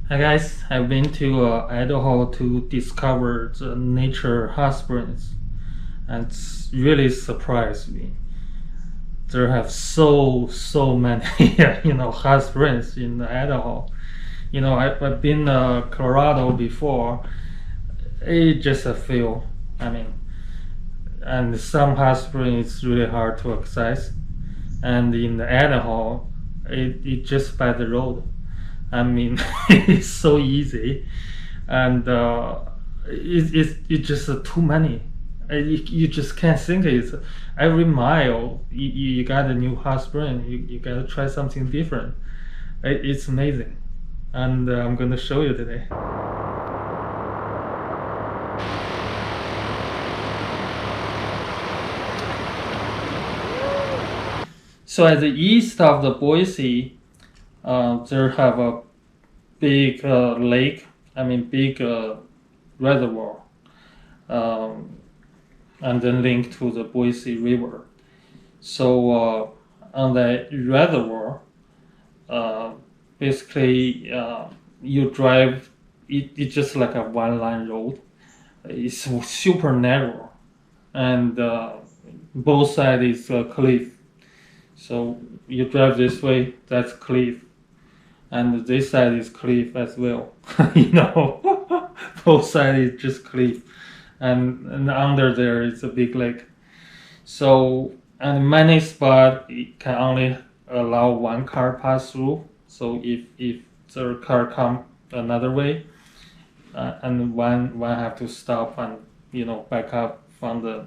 Hi guys, I've been to Idaho to discover the nature hot springs, and it's really surprised me. There have so many hot springs in Idaho. I've been Colorado before. It's just a few. I mean, and some hot springs really hard to access, and in Idaho, it just by the road. I mean, it's so easy, and it's just too many. You just can't think it. Every mile, you got a new hot spring. You got to try something different. It's amazing, and I'm gonna show you today. So at the east of the Boise, there have a big lake. I mean, big reservoir, um, and then linked to the Boise River. So on the reservoir, uh, basically you drive. It's just like a one-line road. It's super narrow, and both sides is a cliff. So you drive this way, that's cliff, and this side is cliff as well. Both sides is just cliff, and under there is a big lake. So and many spot it can only allow one car pass through. So if the car come another way, and one have to stop and back up from the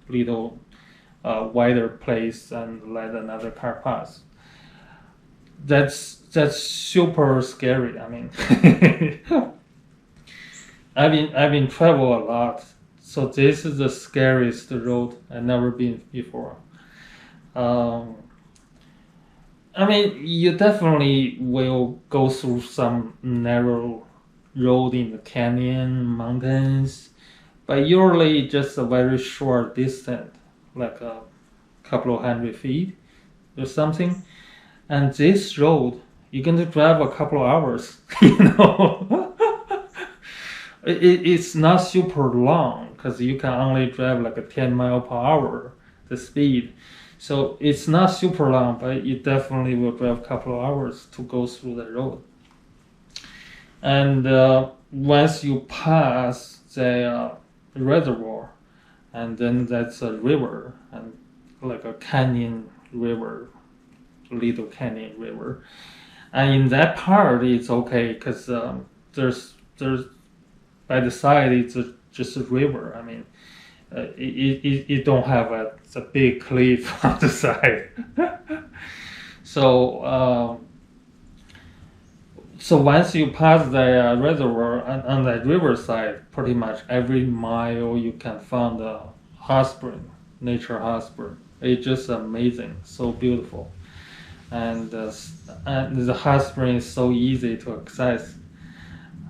little wider place and let another car pass. That's super scary. I mean, I've been travel a lot, so this is the scariest road I've never been before. Um, I mean, you definitely will go through some narrow road in the canyon, mountains, but usually just a very short distance, like a couple of 100 feet or something. And this road, you're going to drive a couple of hours. It's not super long because you can only drive like a 10 mile per hour, the speed. So it's not super long, but you definitely will drive a couple of hours to go through the road. And once you pass the reservoir, and then that's a river, and like a canyon river, little canyon river. And in that part, it's okay because there's by the side it's just a river. I mean, it don't have a big cliff on the side. So so once you pass the reservoir on the riverside, pretty much every mile you can find a hot spring, nature hot spring. It's just amazing, so beautiful, and the hot spring is so easy to access.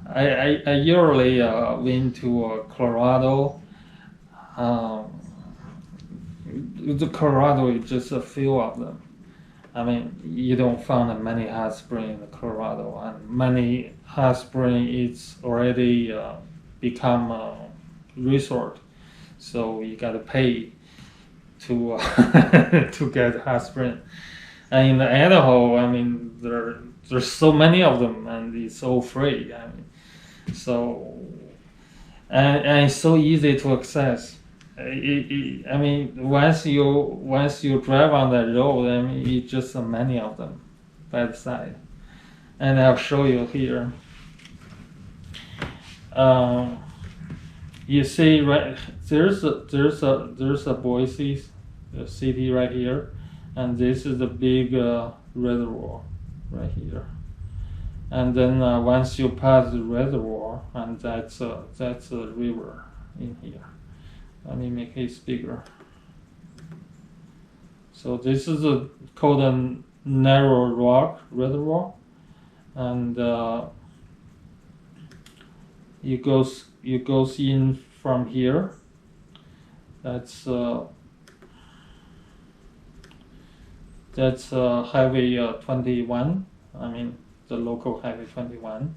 I usually went to Colorado. Um, the Colorado is just a few of them. I mean, you don't find many hot springs in Colorado, and many hot spring it's already become a resort, so you gotta pay to to get hot spring. And in Idaho, I mean, there's so many of them, and it's all free. I mean, so and it's so easy to access. I mean, once you drive on that road, I mean, it's just so many of them by the side, and I'll show you here. Um, you see, right there's a Boise city right here, and this is the big reservoir right here. And then once you pass the reservoir, and that's a river in here. Let me make it bigger. So this is called a narrow rock reservoir, and you goes in from here. That's Highway 21. I mean, the local Highway 21.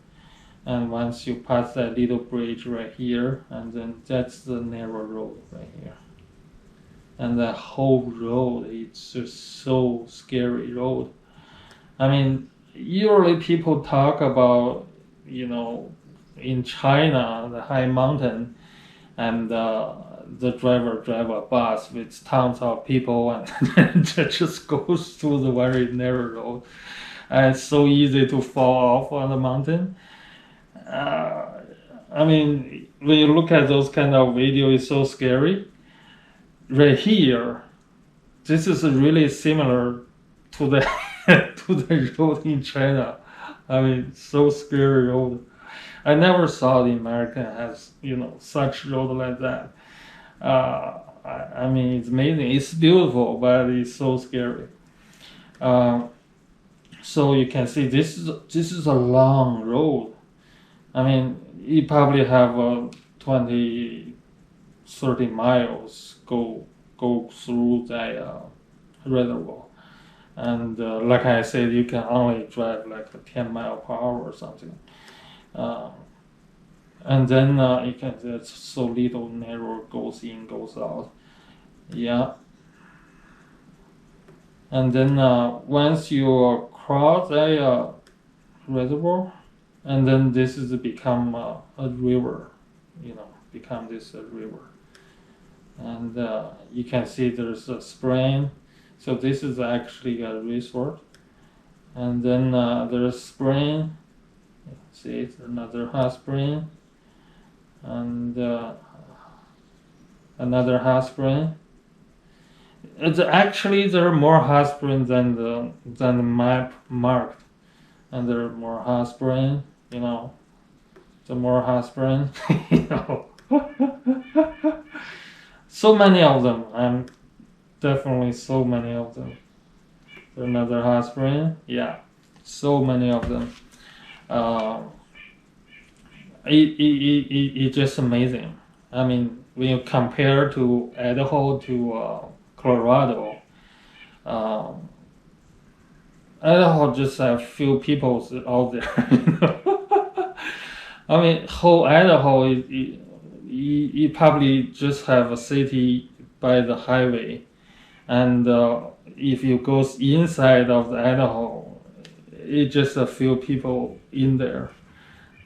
And once you pass that little bridge right here, and then that's the narrow road right here. And that whole road, it's just so scary road. I mean, usually people talk about, in China, the high mountain, and the driver drive a bus with tons of people and just goes through the very narrow road. And it's so easy to fall off on the mountain. I mean, when you look at those kind of videos, it's so scary. Right here, this is really similar to the to the road in China. I mean, so scary road. I never saw the American has such road like that. I mean, it's amazing. It's beautiful, but it's so scary. So you can see this is a long road. I mean, you probably have 20, 30 miles go through that reservoir. And like I said, you can only drive like 10 mile per hour or something. And then you can, it's so little narrow, goes in, goes out. Yeah. And then once you cross a reservoir, and then this is become a river, become this river. And you can see there's a spring. So this is actually a resort. And then there's spring. See, it's another hot spring. And another hot spring. It's actually there are more hot springs than the map marked. And there are more hot springs, the more hot springs, So many of them, and definitely so many of them. Another hot spring, yeah, so many of them. It's just amazing. I mean, when you compare to Idaho to Colorado, Idaho just have few people out there. I mean, whole Idaho, you probably just have a city by the highway, and if you go inside of the Idaho, it's just a few people in there,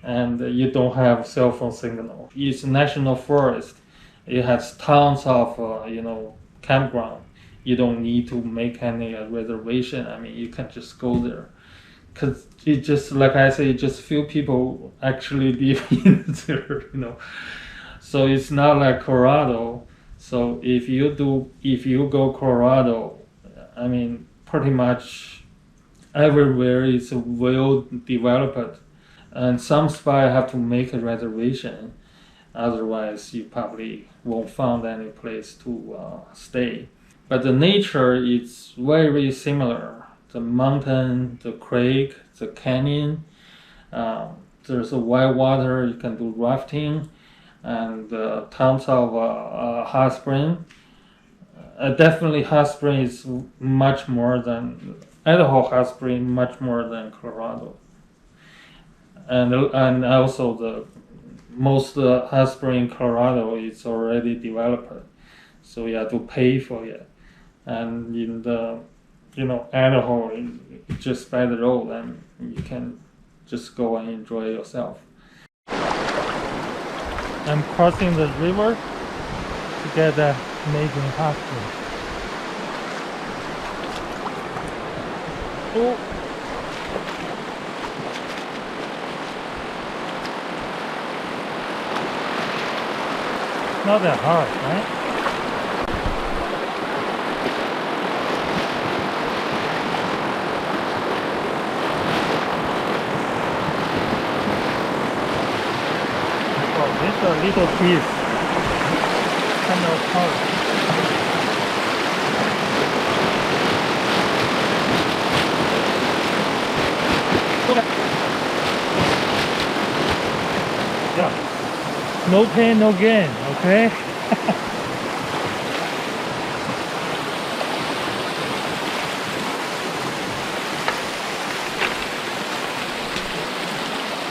and you don't have cell phone signal. It's a national forest. It has tons of campground. You don't need to make any reservation. I mean, you can just go there, because it just, like I say, just few people actually live in there. So it's not like Colorado. So if you go Colorado, I mean, pretty much everywhere is well developed, and some spot have to make a reservation. Otherwise, you probably won't find any place to stay. But the nature is very similar. The mountain, the creek, the canyon. There's a whitewater. You can do rafting, and tons of hot spring. Definitely, hot spring is much more than Idaho hot spring, much more than Colorado. And also the most hot spring in Colorado is already developed, so you have to pay for it. And in the Idaho, it's just by the road, and you can just go and enjoy yourself. I'm crossing the river to get the amazing hot spring. Oh. Not that hard, right? Oh, this is a little piece, kind of hard. Yeah. No pain, no gain, okay?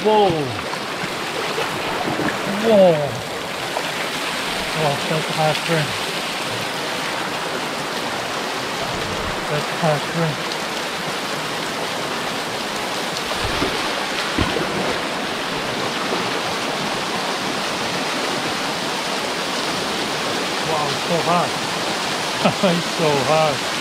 Whoa. Whoa. Oh, that's hot spring. That's hot spring. Wow, it's so hot. It's so hot.